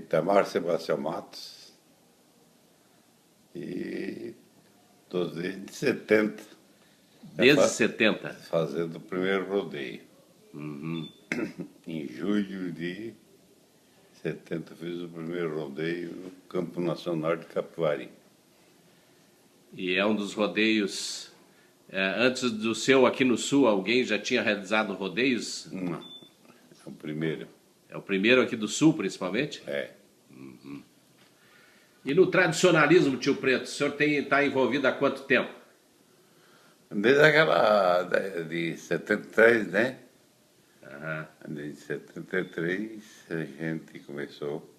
Itamar Sebastião Matos, e tô desde 70. Desde 70? Fazendo o primeiro rodeio. Em julho de 70 fiz o primeiro rodeio no Campo Nacional de Capivari. E é um dos rodeios... antes do seu aqui no Sul, alguém já tinha realizado rodeios? Não, é o primeiro. É o primeiro aqui do Sul, principalmente? É. E no tradicionalismo, tio Preto, o senhor está envolvido há quanto tempo? Desde aquela de 73, né? Aham. Desde 73 a gente começou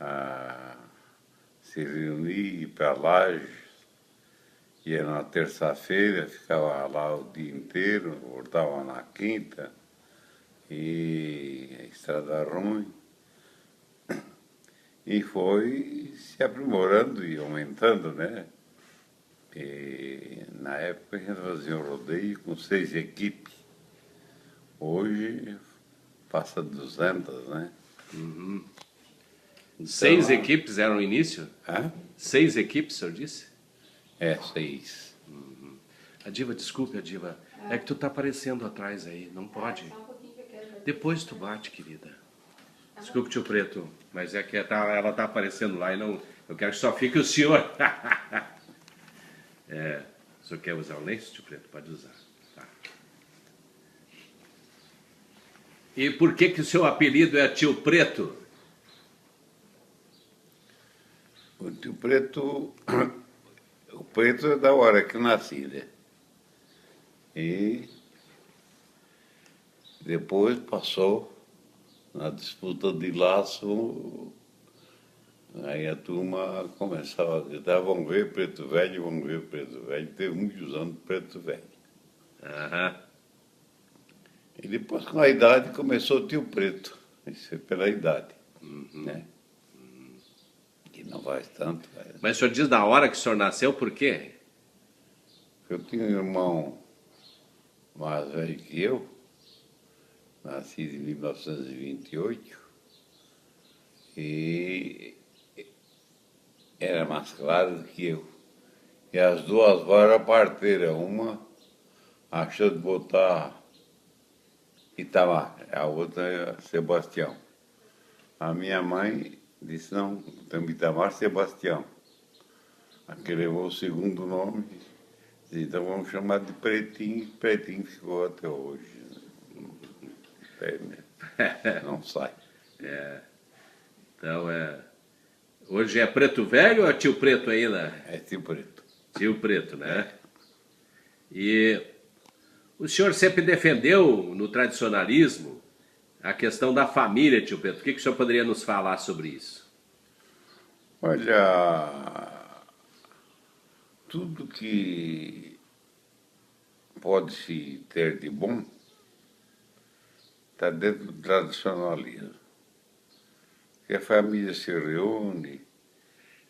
a se reunir, ir para Lages, ia na terça-feira, ficava lá o dia inteiro, voltava na quinta, e a estrada ruim. E foi se aprimorando e aumentando, né? E na época a gente fazia um rodeio com 6 equipes. Hoje passa 200, né? Então, 6 equipes eram no início? Hã? 6 equipes, o senhor disse? É, 6. A Diva, desculpe, a Diva. É que tu tá aparecendo atrás aí, não pode. Só um pouquinho que eu quero ver. Depois tu bate, querida. Desculpe, tio Preto, mas é que ela tá aparecendo lá e não... Eu quero que só fique o senhor. O senhor quer usar o lenço, tio Preto? Pode usar. Tá. E por que o seu apelido é tio Preto? O tio Preto, o Preto é da hora que nasci, né? E depois passou na disputa de laço, aí a turma começava a gritar, vamos ver Preto Velho, vamos ver Preto Velho. Teve muitos anos Preto Velho. Aham. E depois, com a idade, começou o tio Preto. Isso foi pela idade, né? Que não faz tanto. Mas o senhor diz da hora que o senhor nasceu, por quê? Eu tinha um irmão mais velho que eu, nascido em 1928, e era mais claro do que eu. E as duas vozes eram parteiras. Uma achou de botar Itamar, a outra é Sebastião. A minha mãe disse, não, tem Itamar Sebastião. A que levou o segundo nome, disse, então vamos chamar de Pretinho. Pretinho ficou até hoje. Não sai. Então, hoje é Preto Velho ou é tio Preto ainda? É tio Preto. Tio Preto, né? E o senhor sempre defendeu no tradicionalismo a questão da família, tio Preto. O que o senhor poderia nos falar sobre isso? Olha, tudo que pode-se ter de bom está dentro do tradicionalismo. Que a família se reúne,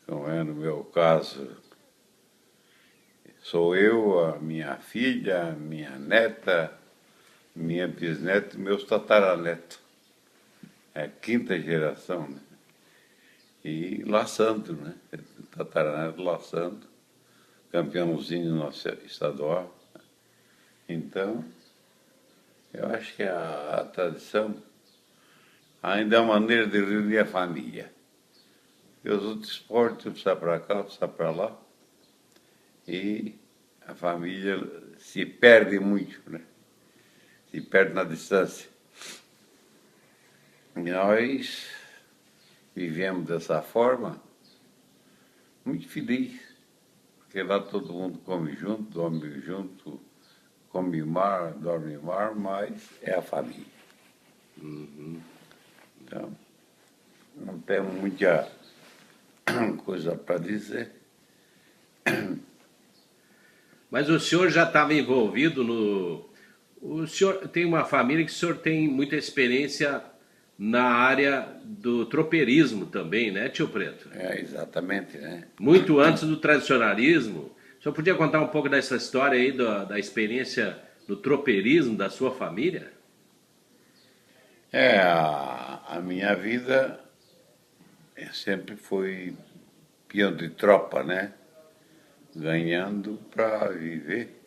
como é no meu caso, sou eu, a minha filha, a minha neta, minha bisneta e meus tataranetos. É a quinta geração, né? E laçando, né? Tataraneto laçando, campeãozinho nosso estadual. Então, eu acho que a tradição ainda é uma maneira de reunir a família. E os outros esportes, precisa para cá, precisa para lá. E a família se perde muito, né? Se perde na distância. E nós vivemos dessa forma muito feliz, porque lá todo mundo come junto, dorme junto, come mar, dorme mar, mas é a família. Então, não temos muita coisa para dizer. Mas o senhor já estava envolvido no... O senhor tem uma família que o senhor tem muita experiência na área do tropeirismo também, né, tio Preto? É, exatamente, né? Muito antes do tradicionalismo. O senhor podia contar um pouco dessa história aí, da experiência no tropeirismo da sua família? A minha vida sempre fui peão de tropa, né? Ganhando para viver,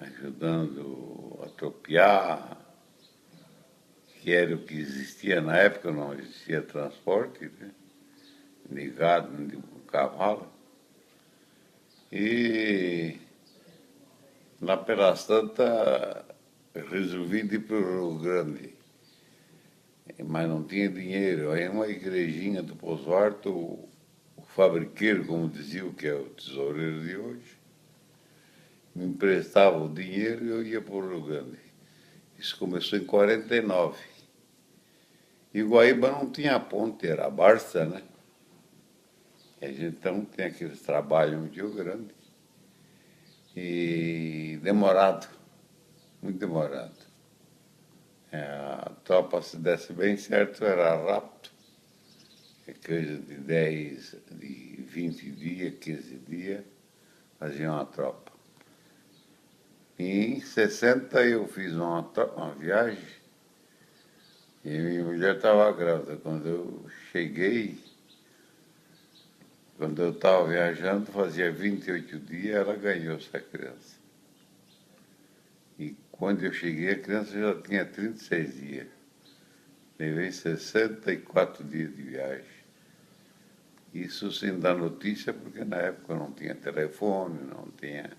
ajudando a tropear, que era o que existia na época, não existia transporte, né? De gado, de cavalo. E lá pelas tantas resolvi ir para o Rio Grande, mas não tinha dinheiro. Aí uma igrejinha do Poço Alto, o fabriqueiro, como dizia, que é o tesoureiro de hoje, me emprestava o dinheiro e eu ia para o Rio Grande. Isso começou em 49. E Guaíba não tinha ponte, era Barça, né? E a gente então tem aqueles trabalhos no Rio Grande. E demorado, muito demorado. A tropa, se desse bem certo, era rápido. É coisa de 10, de 20 dias, 15 dias, fazia uma tropa. E em 60 eu fiz uma viagem e minha mulher estava grávida. Quando eu estava viajando, fazia 28 dias, ela ganhou essa criança. E quando eu cheguei, a criança já tinha 36 dias. Levei 64 dias de viagem. Isso sem dar notícia, porque na época não tinha telefone, não tinha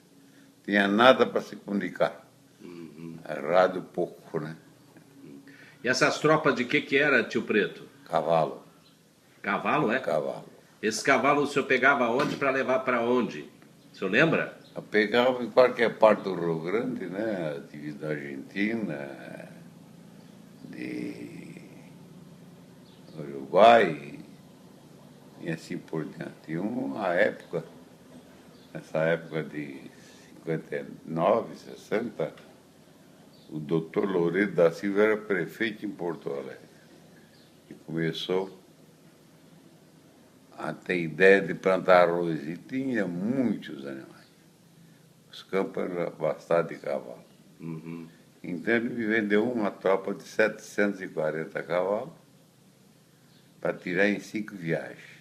nada para se comunicar. Rádio pouco, né? E essas tropas de que era, tio Preto? Cavalo, Cavalo, é? cavalo. Esses cavalos o senhor pegava onde para levar para onde? O senhor lembra? Eu pegava em qualquer parte do Rio Grande, né? Da Argentina, de Uruguai e assim por diante. E uma época, nessa época de 59, 60, o doutor Loureiro da Silva era prefeito em Porto Alegre. E começou a ter ideia de plantar arroz. E tinha muitos animais. Os campos eram bastante cavalos. Então ele me vendeu uma tropa de 740 cavalos para tirar em 5 viagens.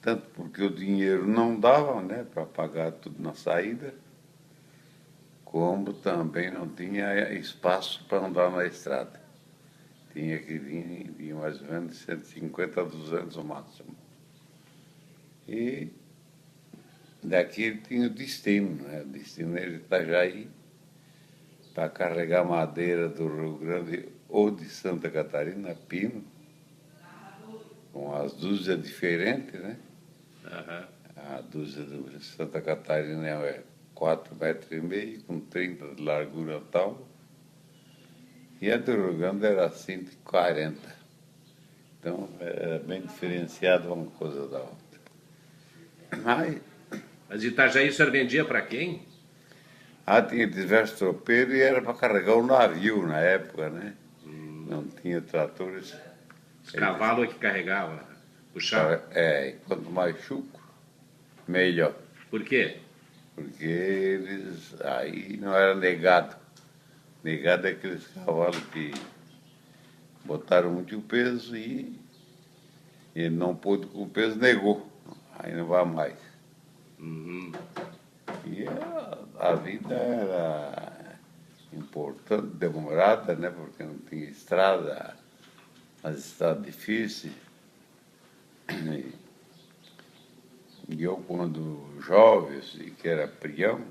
Tanto porque o dinheiro não dava, né, para pagar tudo na saída, como também não tinha espaço para andar na estrada. Tinha que vir de mais ou menos 150 a 200 no máximo. E daqui ele tinha o destino, né? O destino era de Itajaí, para carregar madeira do Rio Grande ou de Santa Catarina, pino, com as dúzias diferentes, né? A dúzia de Santa Catarina é 4,5 metros, com 30 de largura tal. E a do Rio Grande era 140. Então, era bem diferenciado uma coisa da outra. Mas Itajaí o senhor vendia para quem? Tinha diversos tropeiros e era para carregar um navio na época, né? Não tinha tratores. Os cavalos é que carregava, puxava. E quanto mais chucro, melhor. Por quê? Porque eles aí não era negado. Negado é aqueles cavalos que botaram muito peso e ele não pôde com o peso, negou. Aí não vai mais. E a vida era importante, demorada, né? Porque não tinha estrada, as estradas difíceis. E eu, quando jovem, assim, que era peão,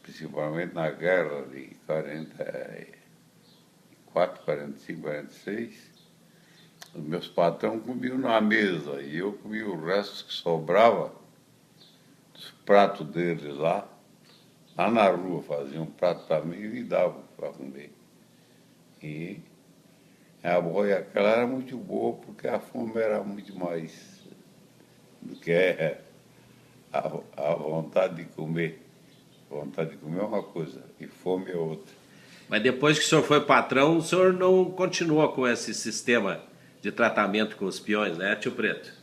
principalmente na guerra de 44, 45, 46, os meus patrões comiam na mesa e eu comia o resto que sobrava dos pratos deles lá na rua, faziam um prato para mim e me davam para comer. E a boia aquela era muito boa porque a fome era muito mais do que a vontade de comer. Vontade de comer é uma coisa e fome é outra. Mas depois que o senhor foi patrão, o senhor não continuou com esse sistema de tratamento com os peões, né, tio Preto?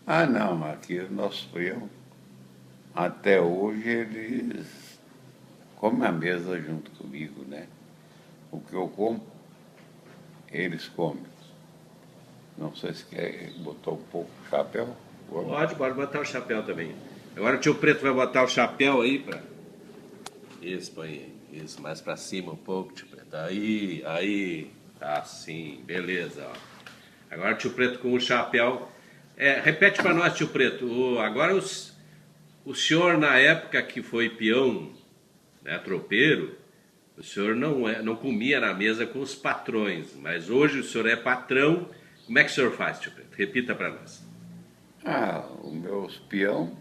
Não, aqui o nosso peão, até hoje eles comem à mesa junto comigo, né? O que eu como, eles comem. Não sei se quer botar um pouco o chapéu. Pode botar o chapéu também. Agora o tio Preto vai botar o chapéu aí para. Isso, põe aí. Isso, mais para cima um pouco, tio Preto. Aí. Assim, beleza, ó. Agora o tio Preto com o chapéu. Repete para nós, tio Preto. Agora o senhor, na época que foi peão, né, tropeiro, o senhor não comia na mesa com os patrões, mas hoje o senhor é patrão. Como é que o senhor faz, tio Preto? Repita para nós. O meu peão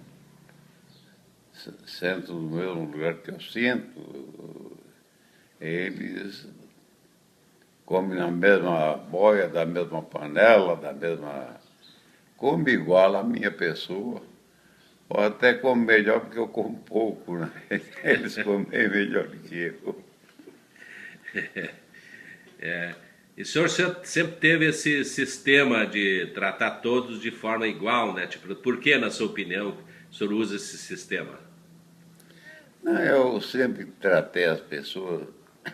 senta no mesmo lugar que eu sinto. Eles comem na mesma boia, da mesma panela, da mesma. Come igual a minha pessoa. Ou até come melhor porque eu como pouco, né? Eles comem melhor que eu. E o senhor sempre teve esse sistema de tratar todos de forma igual, né? Tipo, por que, na sua opinião, o senhor usa esse sistema? Não, eu sempre tratei as pessoas de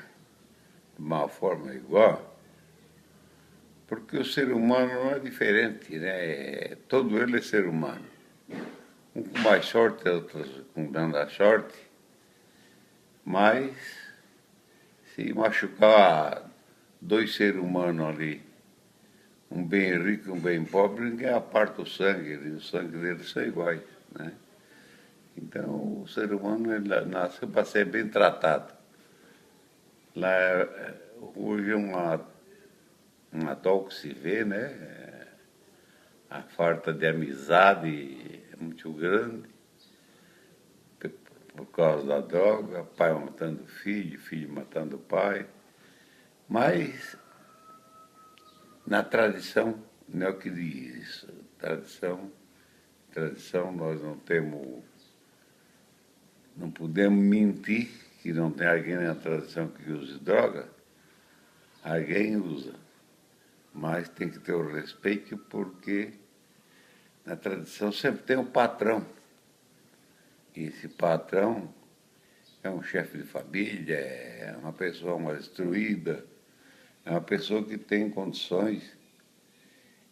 uma forma igual, porque o ser humano não é diferente, né? Todo ele é ser humano. Um com mais sorte, outros com menos sorte, mas se machucar dois seres humanos ali, um bem rico e um bem pobre, ninguém aparta o sangue, e o sangue deles são iguais, né? Então, o ser humano ele nasceu para ser bem tratado. Lá, hoje é uma dor que se vê, né? A falta de amizade é muito grande por causa da droga, pai matando filho, filho matando pai. Mas, na tradição, não é o que diz isso. Tradição nós não podemos mentir que não tem alguém na tradição que use droga. Alguém usa, mas tem que ter o respeito porque na tradição sempre tem um patrão. E esse patrão é um chefe de família, é uma pessoa mais instruída, é uma pessoa que tem condições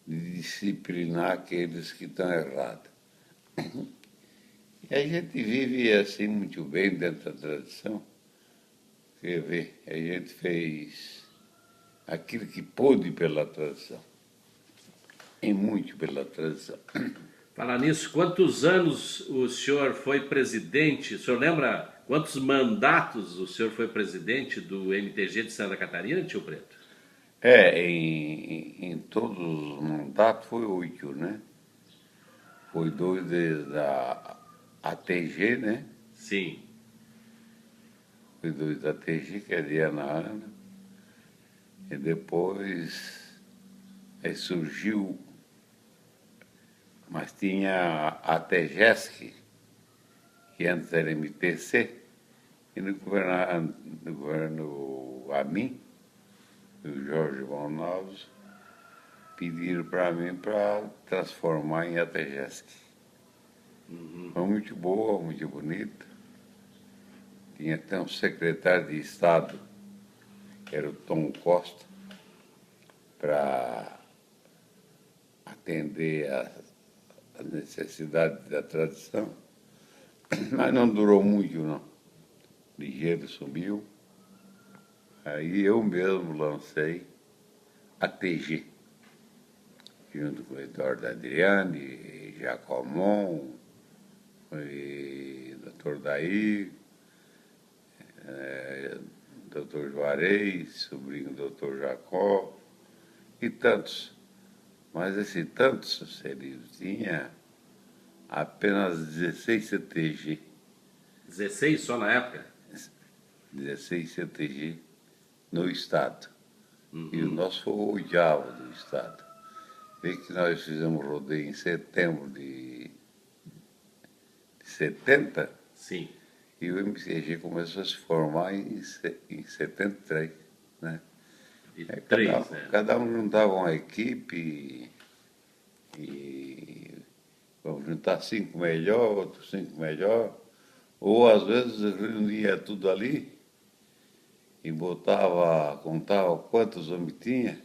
de disciplinar aqueles que estão errados. E a gente vive assim muito bem dentro da tradição. Quer ver, a gente fez aquilo que pôde pela tradição, e muito pela tradição. Falar nisso, quantos anos o senhor foi presidente? O senhor lembra quantos mandatos o senhor foi presidente do MTG de Santa Catarina, tio Preto? Em todos os mandatos foi 8, né? Foi 2 da ATG, né? Sim. Foi 2 da ATG, que é a Diana Ana. E depois aí surgiu, mas tinha a TEGESC, que antes era MTC, e no governo Amin, do Jorge Bonalves, pediram para mim para transformar em ATEGESC. Foi muito boa, muito bonita. Tinha até um secretário de Estado, que era o Tom Costa, para atender às necessidades da tradição. Mas não durou muito, não. Ligeiro sumiu. Aí eu mesmo lancei a TG, junto com o Eduardo Adriane, Jacomon, e Dr. Daí, Dr. Juarez, sobrinho do Dr. Jacó, e tantos. Mas esse tantos, ele tinha apenas 16 CTG. 16 só na época? 16 CTG no Estado. E o nosso foi o 8º do Estado. Vê que nós fizemos rodeio em setembro de 70, Sim. e o MCG começou a se formar em 73, né? E três, né? Cada um juntava uma equipe e vamos juntar 5 melhor, outros 5 melhor, ou às vezes reunia tudo ali e contava quantos homens tinha,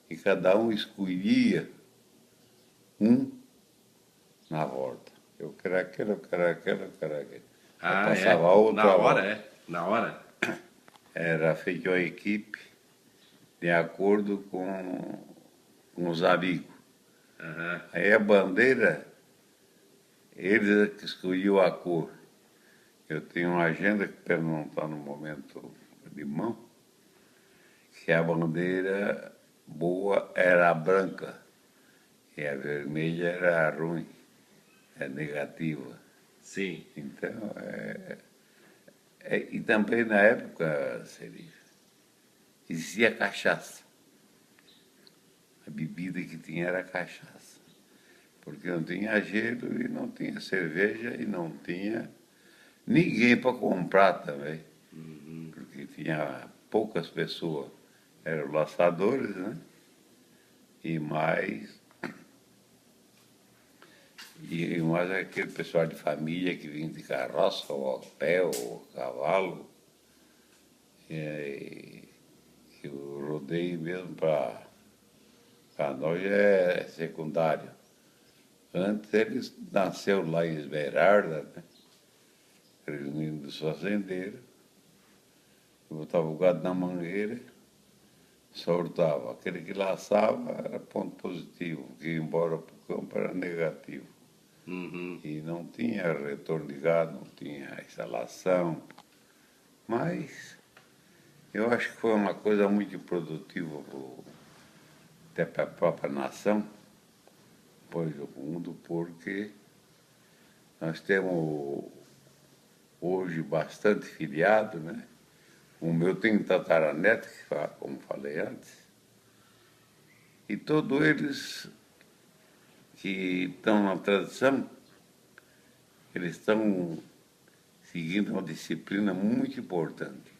e cada um escolhia um na volta. Eu quero aquele, eu quero aquele, eu quero aquele. Aí Ah, passava é? outra Na hora, volta. é? Na hora? Era feita uma equipe de acordo com os amigos. Aham. Aí a bandeira, eles é que escolhiam a cor. Eu tenho uma agenda que para não estar no momento de mão, que a bandeira boa era a branca e a vermelha era a ruim, é negativa. Sim. Então, e também na época, seria, existia cachaça. A bebida que tinha era cachaça. Porque não tinha gelo e não tinha cerveja e não tinha ninguém para comprar também. Porque tinha poucas pessoas. Eram laçadores, né? E mais aquele pessoal de família que vinha de carroça, ou a pé, ou a cavalo. E o rodeio mesmo para nós é secundário. Antes eles nasceu lá em Esmeralda, né? Reunindo os fazendeiros, botava o gado na mangueira, soltava. Aquele que laçava era ponto positivo, o que ia embora para o campo era negativo. Uhum. E não tinha retorno de gado, não tinha instalação. Mas eu acho que foi uma coisa muito produtiva até para a própria nação, pois do mundo, porque nós temos hoje bastante filiado, né? O meu tem tataraneto, como falei antes, e todos eles que estão na tradição, eles estão seguindo uma disciplina muito importante,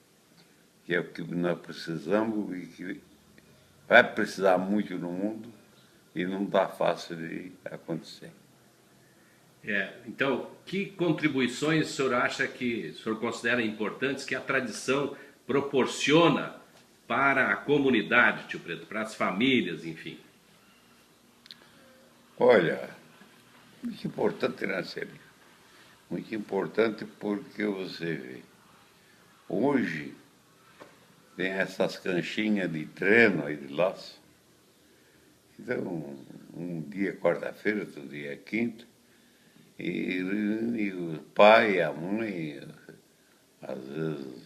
que é o que nós precisamos e que vai precisar muito no mundo e não está fácil de acontecer. Então, que contribuições o senhor acha que o senhor considera importantes que a tradição proporciona para a comunidade, tio Preto, para as famílias, enfim? Olha, muito importante, né, Célio? Muito importante porque você vê, hoje tem essas canchinhas de treino aí de laço. Então, um dia é quarta-feira, outro dia é quinta, e o pai, a mãe, às vezes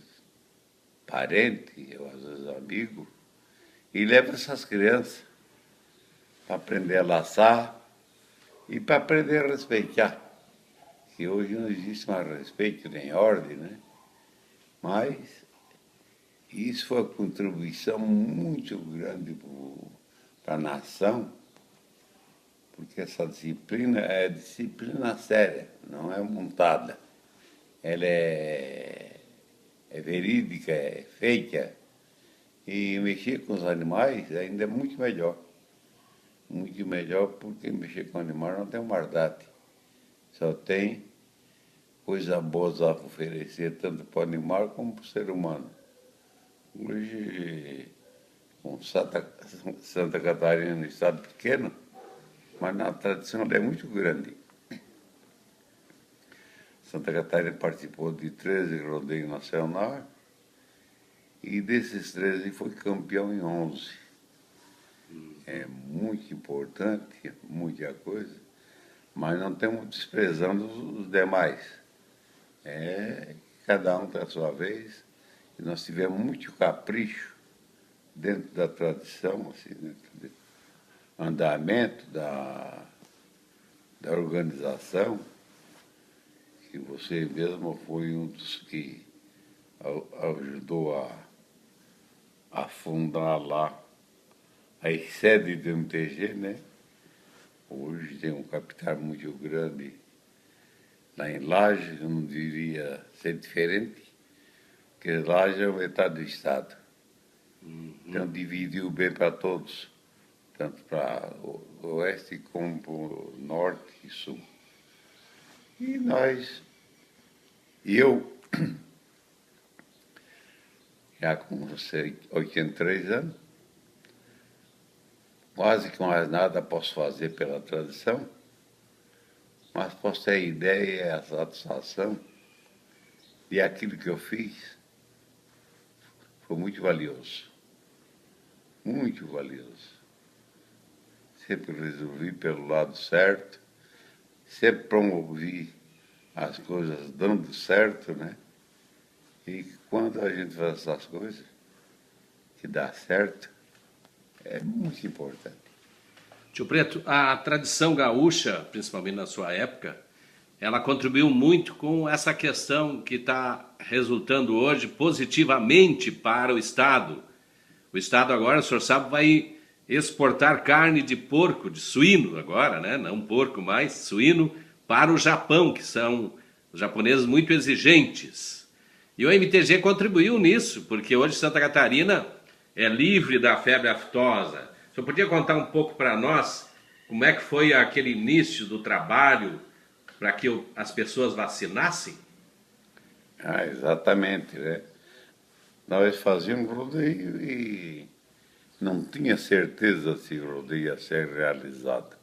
parente, ou às vezes amigo, e leva essas crianças para aprender a laçar e para aprender a respeitar. Que hoje não existe mais respeito nem ordem, né? Mas isso foi uma contribuição muito grande para a nação, porque essa disciplina é disciplina séria, não é montada. Ela é verídica, é feita. E mexer com os animais ainda é muito melhor. Muito melhor porque mexer com animais não tem maldade. Só tem coisa boa a oferecer, tanto para o animal como para o ser humano. Hoje, com Santa Catarina, um estado pequeno, mas na tradição ela é muito grande. Santa Catarina participou de 13 rodeios nacionais e desses 13 foi campeão em 11. É muito importante, muita coisa, mas não estamos desprezando os demais. É, cada um tem a sua vez, e nós tivemos muito capricho dentro da tradição, assim, dentro do andamento da organização, que você mesmo foi um dos que ajudou a fundar lá a sede do MTG, né? Hoje tem um capital muito grande lá em Laje, eu não diria ser diferente, porque Laje é metade do Estado. Então dividiu bem para todos, tanto para o oeste como para o norte e sul. E eu, já com 83 anos, quase que mais nada posso fazer pela tradição, mas posso ter a ideia e a satisfação de aquilo que eu fiz foi muito valioso. Muito valioso. Sempre resolvi pelo lado certo, sempre promovi as coisas dando certo, né? E quando a gente faz essas coisas, que dá certo, é muito importante. Tio Preto, a tradição gaúcha, principalmente na sua época, ela contribuiu muito com essa questão que está resultando hoje positivamente para o Estado. O Estado agora, o senhor sabe, vai exportar carne de porco, de suíno agora, né? Não porco mais, suíno, para o Japão, que são os japoneses muito exigentes. E o MTG contribuiu nisso, porque hoje Santa Catarina é livre da febre aftosa. O senhor podia contar um pouco para nós como é que foi aquele início do trabalho para que as pessoas vacinassem? Ah, exatamente, né? Nós fazíamos rodeio e não tinha certeza se o rodeio ia ser realizado.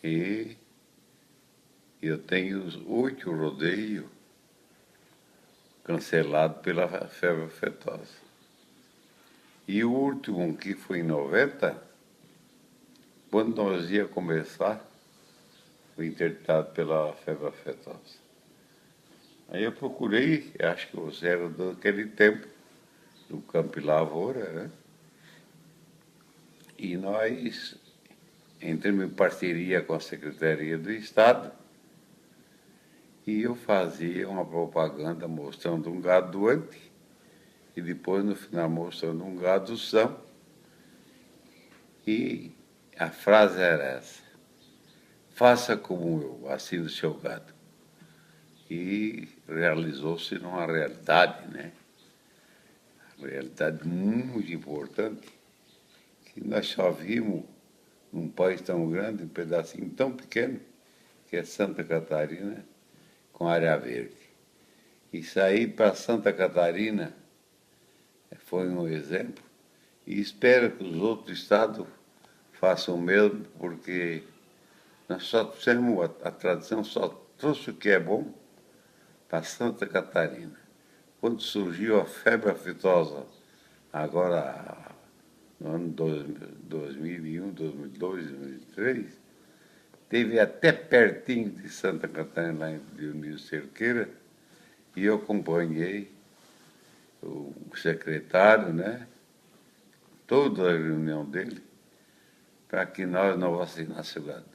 E eu tenho 8 rodeios cancelados pela febre aftosa. E o último, que foi em 90, quando nós ia começar, foi interditado pela febre aftosa. Aí eu procurei, acho que você era daquele tempo, do Campo e Lavoura, né? E nós entramos em parceria com a Secretaria do Estado e eu fazia uma propaganda mostrando um gado doente e depois, no final, mostrando um gado são. E a frase era essa: faça como eu, vacine o seu gado. E realizou-se numa realidade, né? Uma realidade muito importante, que nós só vimos num país tão grande, um pedacinho tão pequeno, que é Santa Catarina, com área verde. E sair para Santa Catarina foi um exemplo, e espero que os outros estados façam o mesmo, porque nós só temos, a tradição só trouxe o que é bom para Santa Catarina. Quando surgiu a febre aftosa, agora no ano 2001, 2002, 2003, teve até pertinho de Santa Catarina, lá em Dionísio Cerqueira, e eu acompanhei o secretário, né, toda a reunião dele, para que nós não vacinássemos o gado.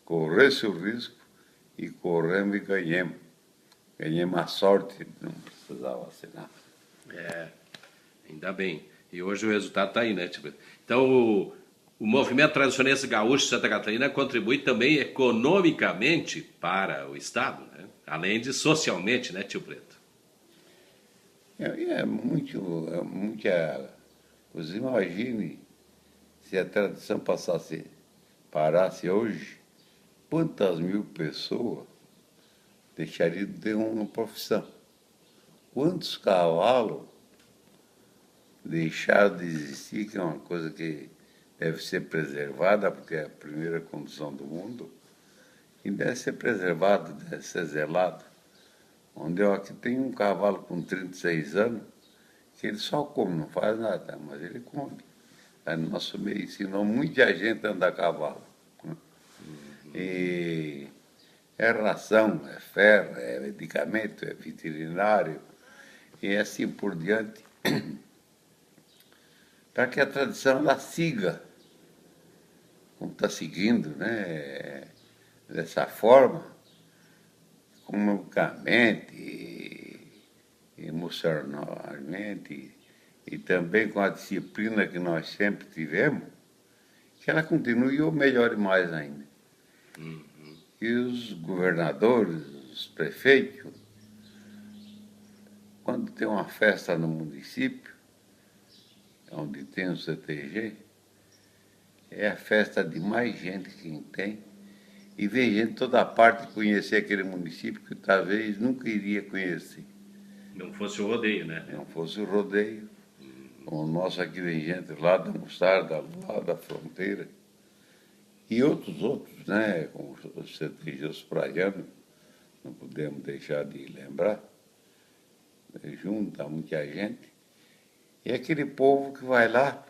Corresse o risco e corremos e ganhamos. Ganhamos a sorte de não precisar vacinar. É, ainda bem. E hoje o resultado está aí, né, tio Preto? Então, o movimento tradicionalista gaúcho de Santa Catarina contribui também economicamente para o Estado, né? Além de socialmente, né, tio Preto? É muita. Você imagine se a tradição parasse hoje, quantas mil pessoas deixariam de ter uma profissão? Quantos cavalos deixaram de existir, que é uma coisa que deve ser preservada, porque é a primeira condição do mundo, e deve ser preservado, deve ser zelado. Onde eu aqui tenho um cavalo com 36 anos, que ele só come, não faz nada, mas ele come. Aí no nosso meio ensinou muita gente a andar a cavalo. E é ração, é ferro, é medicamento, é veterinário, e assim por diante, para que a tradição ela siga, como está seguindo, né? Dessa forma, economicamente, emocionalmente, e também com a disciplina que nós sempre tivemos, que ela continue ou melhore mais ainda. E os governadores, os prefeitos, quando tem uma festa no município, onde tem o CTG, é a festa de mais gente que tem, e vem gente de toda parte conhecer aquele município que talvez nunca iria conhecer. Não fosse o rodeio, né? Não fosse o rodeio, O nosso aqui tem gente lá da Mostarda, lá da fronteira. E outros, né? Como o CTG Praiano, não podemos deixar de lembrar. Junta muita gente. E aquele povo que vai lá,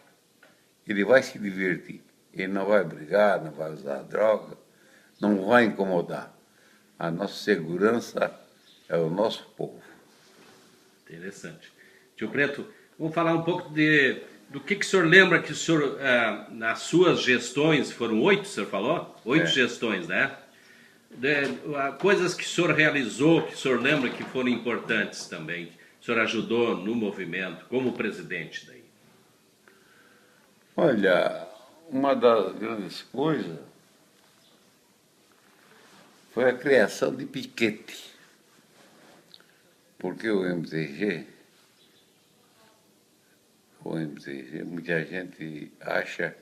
ele vai se divertir. Ele não vai brigar, não vai usar droga, não vai incomodar. A nossa segurança é o nosso povo. Interessante. Tio Preto, vamos falar um pouco do que o senhor lembra que o senhor, nas suas gestões, foram 8, o senhor falou? 8 gestões, né? Coisas que o senhor realizou, que o senhor lembra que foram importantes também, que o senhor ajudou no movimento, como presidente daí. Olha, uma das grandes coisas foi a criação de piquete. Porque o MTG, muita gente acha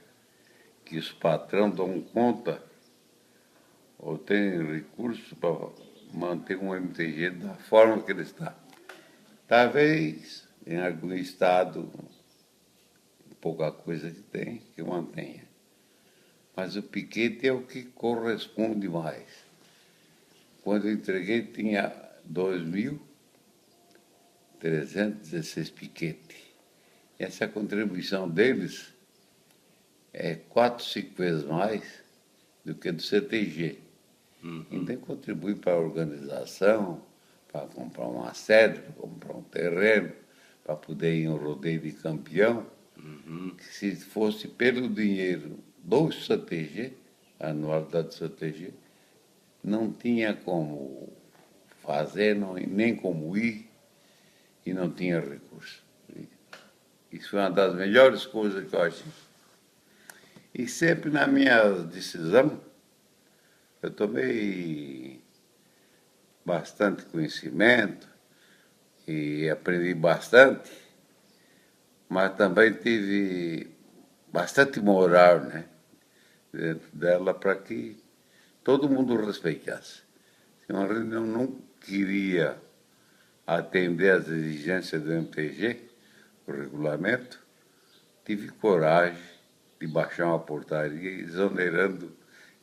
que os patrões dão conta ou têm recursos para manter um MTG da forma que ele está. Talvez em algum estado, pouca coisa que tem, que mantenha. Mas o piquete é o que corresponde mais. Quando eu entreguei, tinha 2.316 piquetes. Essa contribuição deles é 4, 5 vezes mais do que do CTG. Então contribui para a organização, para comprar uma sede, para comprar um terreno, para poder ir em um rodeio de campeão. Que se fosse pelo dinheiro do CTG, a anualidade do CTG, não tinha como fazer, nem como ir, e não tinha recurso. Isso foi uma das melhores coisas que eu achei. E sempre na minha decisão, eu tomei bastante conhecimento e aprendi bastante, mas também tive bastante moral, né, dentro dela para que todo mundo respeitasse. Se uma reunião não queria atender às exigências do MTG, o regulamento, tive coragem de baixar uma portaria exonerando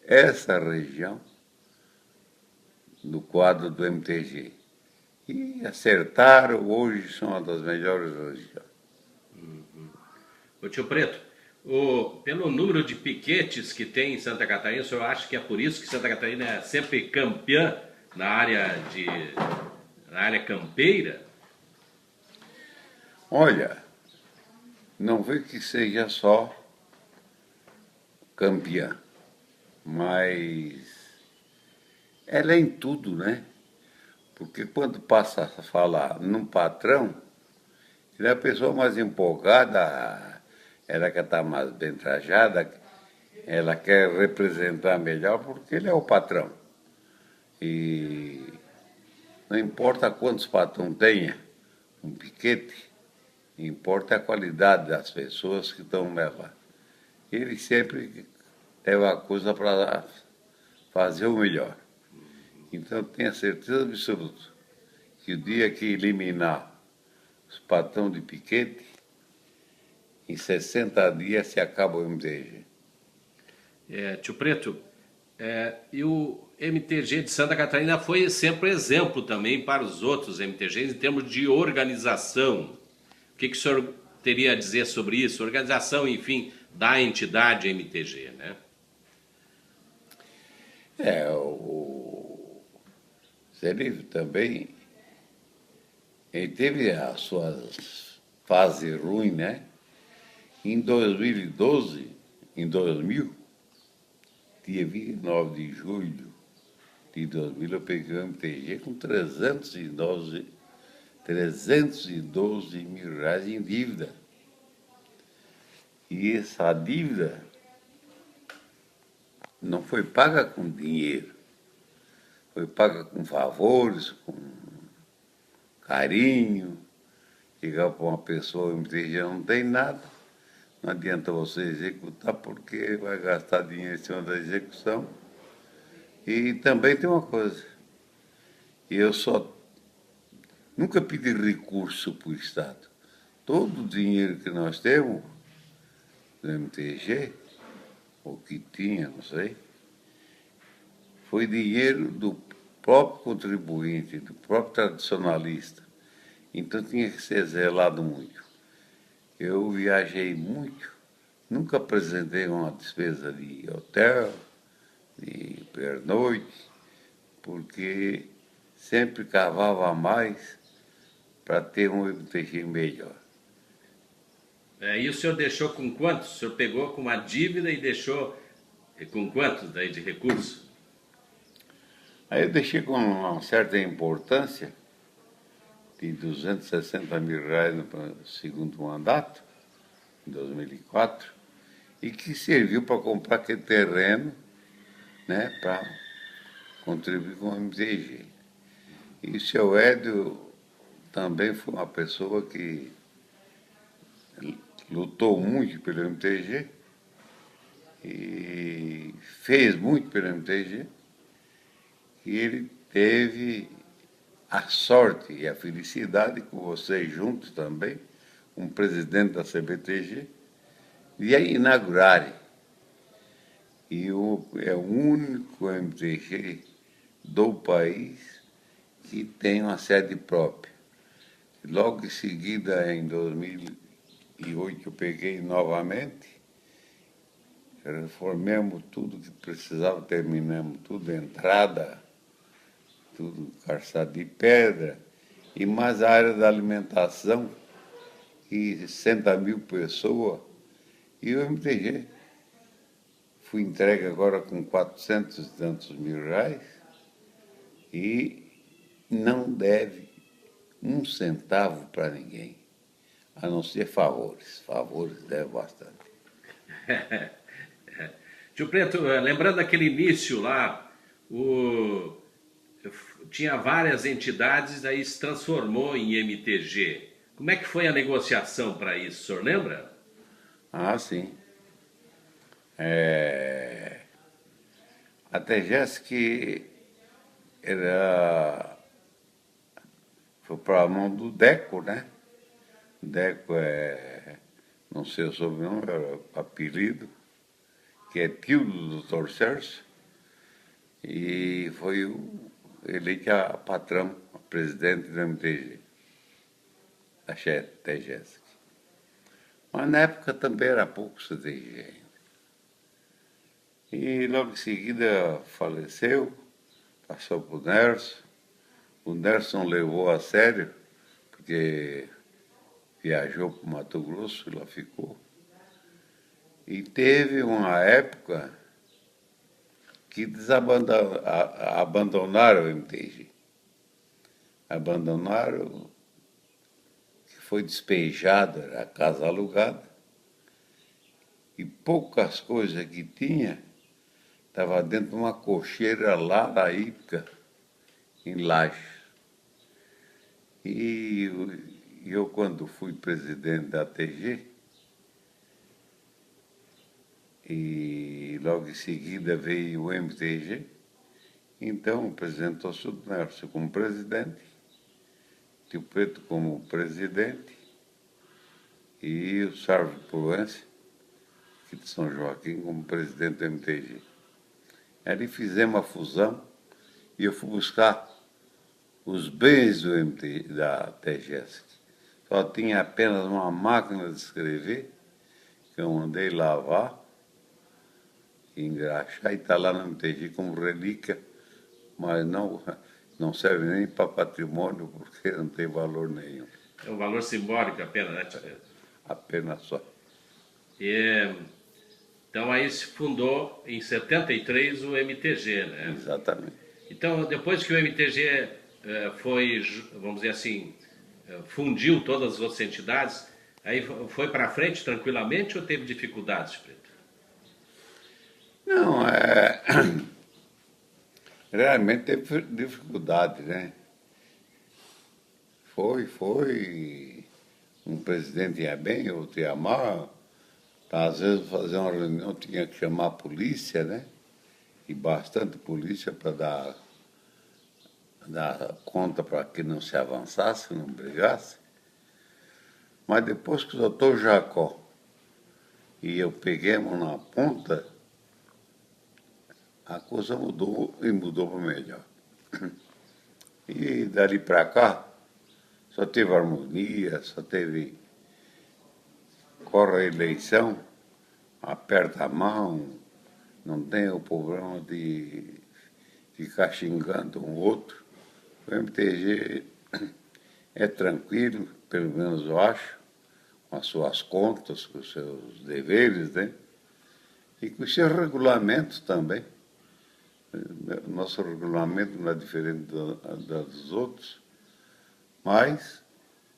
essa região do quadro do MTG. E acertaram, hoje são uma das melhores regiões. Ô tio Preto, pelo número de piquetes que tem em Santa Catarina, o senhor acha que é por isso que Santa Catarina é sempre campeã na área campeira? Olha, não vê que seja só campeã, mas ela é em tudo, né? Porque quando passa a falar num patrão, ele é a pessoa mais empolgada, ela quer estar mais bem trajada, ela quer representar melhor porque ele é o patrão. E não importa quantos patrões tenha um piquete, importa a qualidade das pessoas que estão nela. Ele sempre leva a coisa para fazer o melhor. Então tenha certeza absoluta que o dia que eliminar os patrões de piquete, em 60 dias se acaba o MTG. Tio Preto, e o MTG de Santa Catarina foi sempre exemplo também para os outros MTGs em termos de organização. O que o senhor teria a dizer sobre isso? Organização, enfim, da entidade MTG, né? O Zé Livre também, ele teve as suas fases ruins, né? Em 2012, em 2000, dia 29 de julho de 2000, eu peguei o MTG com 312 mil reais em dívida. E essa dívida não foi paga com dinheiro, foi paga com favores, com carinho. Chegar para uma pessoa, o MTG não tem nada, não adianta você executar porque vai gastar dinheiro em cima da execução. E também tem uma coisa, eu nunca pedi recurso para o Estado, todo o dinheiro que nós temos do MTG, ou que tinha, não sei, foi dinheiro do próprio contribuinte, do próprio tradicionalista. Então tinha que ser zelado muito. Eu viajei muito, nunca apresentei uma despesa de hotel, de pernoite, porque sempre cavava mais para ter um MTG melhor. E o senhor deixou com quantos? O senhor pegou com uma dívida e deixou com quantos daí de recursos? Aí eu deixei com uma certa importância, de R$ 260 mil no segundo mandato, em 2004, e que serviu para comprar aquele terreno, né, para contribuir com o MTG. E o seu Édio também foi uma pessoa que lutou muito pelo MTG e fez muito pelo MTG, e ele teve a sorte e a felicidade, com vocês juntos também, um presidente da CBTG, de inaugurarem. E é o único MTG do país que tem uma sede própria. Logo em seguida, em 2008, eu peguei novamente, reformamos tudo que precisava, terminamos tudo, entrada, tudo calçado de pedra, e mais a área da alimentação, e 60 mil pessoas, e o MTG. Fui entregue agora com 400 e tantos mil reais e não deve um centavo para ninguém, a não ser favores. Favores deve bastante. Tio Preto, lembrando aquele início lá, tinha várias entidades, aí se transformou em MTG. Como é que foi a negociação para isso, o senhor lembra? Ah, sim. A Tegesc foi para a mão do Deco, né? Deco não sei o sobrenome, era o apelido, que é tio do Dr. Sérgio, e foi eleito a patrão, a presidente do MTG, da Tegesc. Mas na época também era pouco CTG ainda. E logo em seguida faleceu, passou para o Nerson. O Nerson levou a sério, porque viajou para o Mato Grosso e lá ficou. E teve uma época que abandonaram o MTG. Abandonaram, que foi despejada, era a casa alugada, e poucas coisas que tinha estava dentro de uma cocheira laraíca, em Lages. E eu, quando fui presidente da TG, e logo em seguida veio o MTG, então apresentou-se o Nerson como presidente, Tio Preto como presidente, e o Sérgio Proença, aqui de São Joaquim, como presidente do MTG. Aí fizemos a fusão e eu fui buscar os bens da TGS. Só tinha apenas uma máquina de escrever, que eu mandei lavar, engraxar, e está lá no MTG como relíquia, mas não serve nem para patrimônio, porque não tem valor nenhum. É um valor simbólico apenas, né, tio Preto? Apenas só. Então aí se fundou em 73 o MTG, né? Exatamente. Então depois que o MTG foi, vamos dizer assim, fundiu todas as outras entidades, aí foi para frente tranquilamente ou teve dificuldades, Preto? Não, realmente teve dificuldade, né? Foi. Um presidente ia bem, outro ia mal. Às vezes, fazer uma reunião tinha que chamar a polícia, né? E bastante polícia para dar conta para que não se avançasse, não brigasse. Mas depois que o doutor Jacó e eu peguemos na ponta, a coisa mudou e mudou para melhor. E dali para cá, só teve harmonia, só teve corre a eleição, aperta a mão, não tem o problema de ficar xingando um outro. O MTG é tranquilo, pelo menos eu acho, com as suas contas, com os seus deveres, né? E com os seus regulamentos também. Nosso regulamento não é diferente dos outros, mas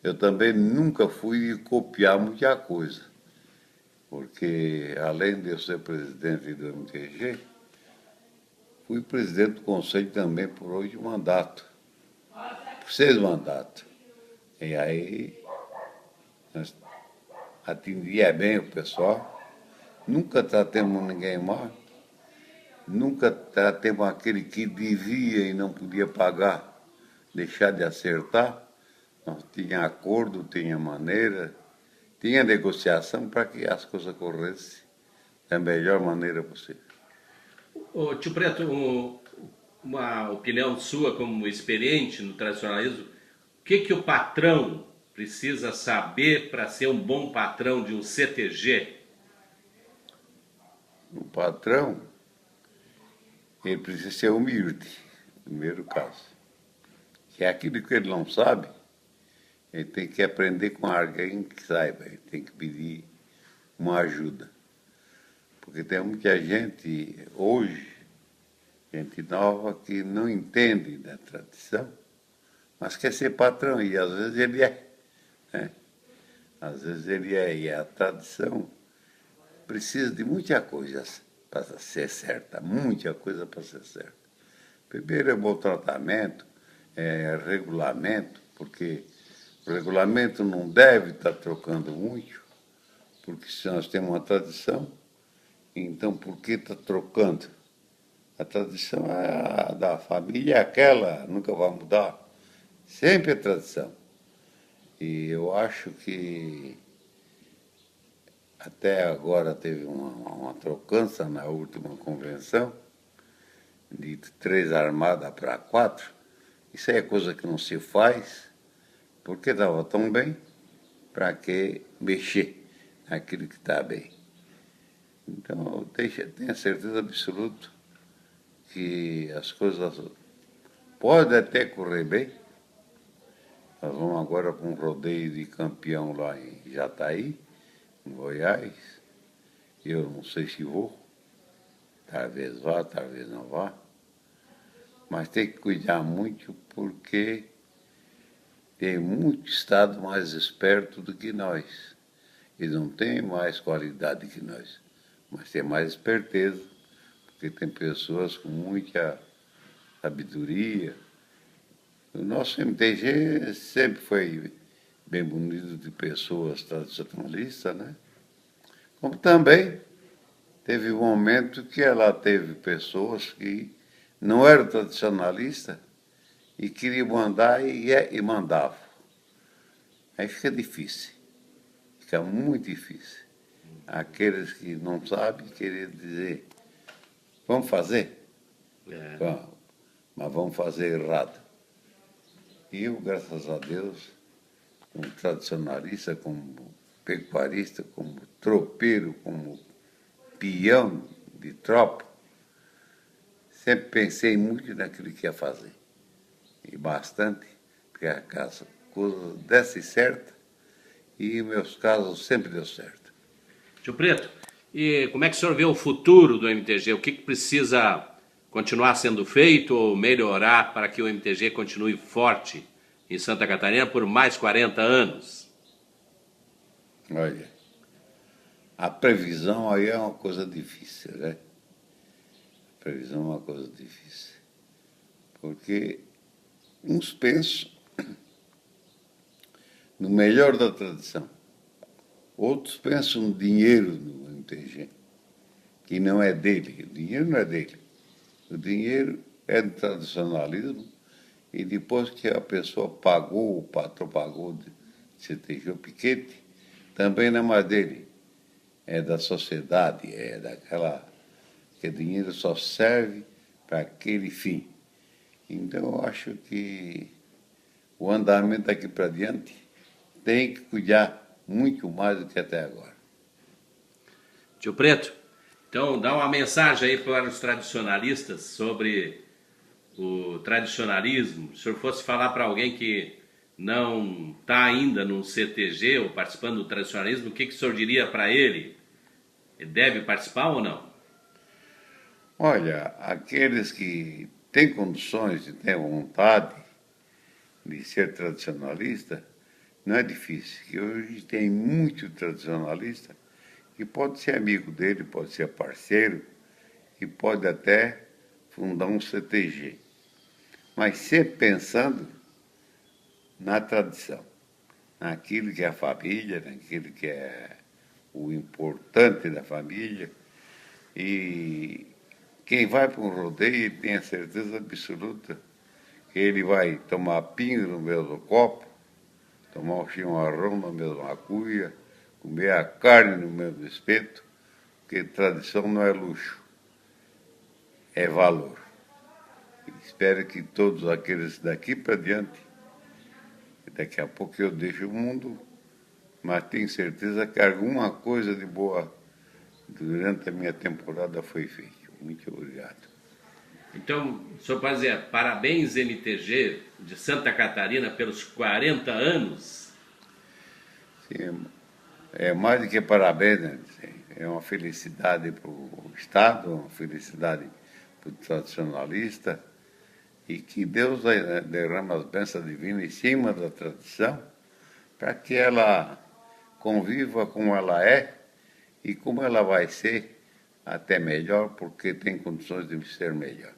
eu também nunca fui copiar muita coisa, porque além de eu ser presidente do MTG, fui presidente do Conselho também por 8 mandatos, por 6 mandatos. E aí nós atendia bem o pessoal, nunca tratamos ninguém mal, nunca tratemos aquele que devia e não podia pagar, deixar de acertar. Nós tinha acordo, tinha maneira, tinha negociação para que as coisas corressem da melhor maneira possível. Ô, tio Preto, uma opinião sua como experiente no tradicionalismo, o que o patrão precisa saber para ser um bom patrão de um CTG? O patrão, ele precisa ser humilde, no primeiro caso. Que é aquilo que ele não sabe, ele tem que aprender com alguém que saiba, ele tem que pedir uma ajuda. Porque tem muita gente hoje, gente nova, que não entende da tradição, mas quer ser patrão, e às vezes ele é. Né? Às vezes ele é, e a tradição precisa de muita coisa para ser certa, muita coisa para ser certa. Primeiro é bom tratamento, é regulamento, porque o regulamento não deve estar trocando muito, porque se nós temos uma tradição, então por que está trocando? A tradição é a da família, é aquela, nunca vai mudar. Sempre é tradição. E eu acho que até agora teve uma trocança na última convenção, de 3 armadas para 4. Isso é coisa que não se faz, porque estava tão bem, para que mexer naquilo que está bem? Então, eu tenho a certeza absoluta que as coisas podem até correr bem. Nós vamos agora para um rodeio de campeão lá em Jataí, em Goiás. Eu não sei se vou, talvez vá, talvez não vá. Mas tem que cuidar muito porque tem muito estado mais esperto do que nós. Eles não têm mais qualidade que nós, mas tem mais esperteza, porque tem pessoas com muita sabedoria. O nosso MTG sempre foi bem munido de pessoas tradicionalistas, né? Como também teve um momento que ela teve pessoas que não eram tradicionalistas e queriam mandar e mandavam. Aí fica difícil, fica muito difícil. Aqueles que não sabem querer dizer, vamos fazer? Vamos, mas vamos fazer errado. E eu, graças a Deus, como tradicionalista, como pecuarista, como tropeiro, como peão de tropa, sempre pensei muito naquilo que ia fazer. E bastante, porque a coisa desse certo, e meus casos sempre deu certo. Tio Preto, e como é que o senhor vê o futuro do MTG? O que precisa continuar sendo feito ou melhorar para que o MTG continue forte em Santa Catarina por mais 40 anos? Olha, a previsão aí é uma coisa difícil, né? A previsão é uma coisa difícil. Porque uns pensam no melhor da tradição, outros pensam no dinheiro do MTG, que não é dele. O dinheiro não é dele. O dinheiro é do tradicionalismo, e depois que a pessoa pagou, o patrão pagou CTG, o piquete, também não é mais dele, é da sociedade, é daquela que o dinheiro só serve para aquele fim. Então, eu acho que o andamento daqui para diante tem que cuidar muito mais do que até agora. Tio Preto, então dá uma mensagem aí para os tradicionalistas sobre o tradicionalismo. Se o senhor fosse falar para alguém que não está ainda no CTG ou participando do tradicionalismo, o que o senhor diria para ele? Ele deve participar ou não? Olha, aqueles que têm condições e têm vontade de ser tradicionalista, não é difícil. Que hoje tem muito tradicionalista que pode ser amigo dele, pode ser parceiro e pode até fundar um CTG. Mas sempre pensando na tradição, naquilo que é a família, naquilo que é o importante da família. E quem vai para um rodeio tem a certeza absoluta que ele vai tomar pinga no mesmo copo, tomar um chimarrão na mesma cuia, comer a carne no mesmo espeto, porque tradição não é luxo, é valor. Espero que todos aqueles daqui para diante, daqui a pouco eu deixo o mundo, mas tenho certeza que alguma coisa de boa durante a minha temporada foi feita. Muito obrigado. Então, o senhor pode dizer parabéns MTG de Santa Catarina pelos 40 anos. Sim, é mais do que parabéns, né? É uma felicidade para o Estado, uma felicidade para o tradicionalista, e que Deus derrama as bênçãos divinas em cima da tradição, para que ela conviva como ela é e como ela vai ser até melhor, porque tem condições de ser melhor.